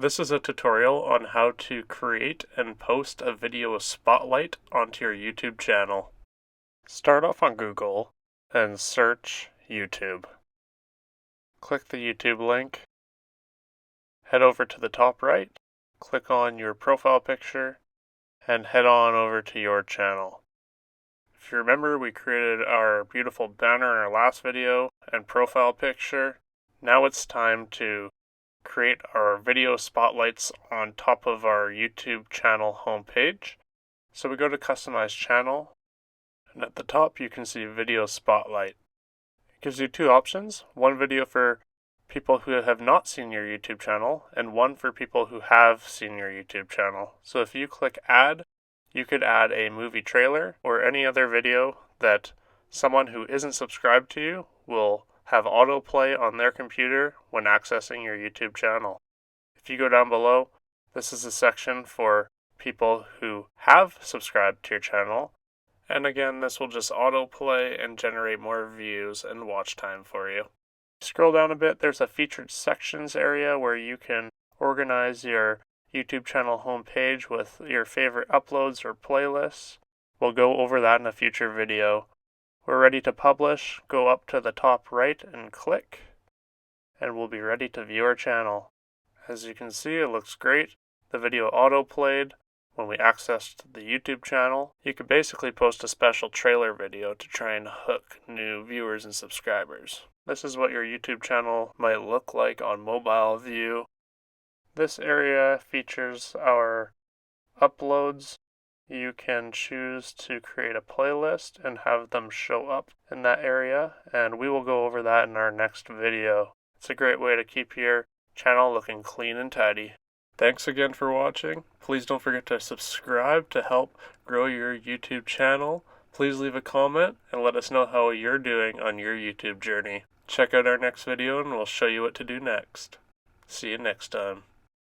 This is a tutorial on how to create and post a video spotlight onto your YouTube channel. Start off on Google and search YouTube. Click the YouTube link. Head over to the top right, click on your profile picture, and head on over to your channel. If you remember, we created our beautiful banner in our last video and profile picture. Now it's time to create our video spotlights on top of our YouTube channel homepage. So we go to Customize Channel, and at the top you can see Video Spotlight. It gives you two options, one video for people who have not seen your YouTube channel, and one for people who have seen your YouTube channel. So if you click Add, you could add a movie trailer or any other video that someone who isn't subscribed to you will have autoplay on their computer when accessing your YouTube channel. If you go down below, this is a section for people who have subscribed to your channel. And again, this will just autoplay and generate more views and watch time for you. Scroll down a bit, there's a featured sections area where you can organize your YouTube channel homepage with your favorite uploads or playlists. We'll go over that in a future video. We're ready to publish. Go up to the top right and click, and we'll be ready to view our channel. As you can see, it looks great. The video auto-played when we accessed the YouTube channel. You could basically post a special trailer video to try and hook new viewers and subscribers. This is what your YouTube channel might look like on mobile view. This area features our uploads. You can choose to create a playlist and have them show up in that area, and we will go over that in our next video. It's a great way to keep your channel looking clean and tidy. Thanks again for watching. Please don't forget to subscribe to help grow your YouTube channel. Please leave a comment and let us know how you're doing on your YouTube journey. Check out our next video and we'll show you what to do next. See you next time.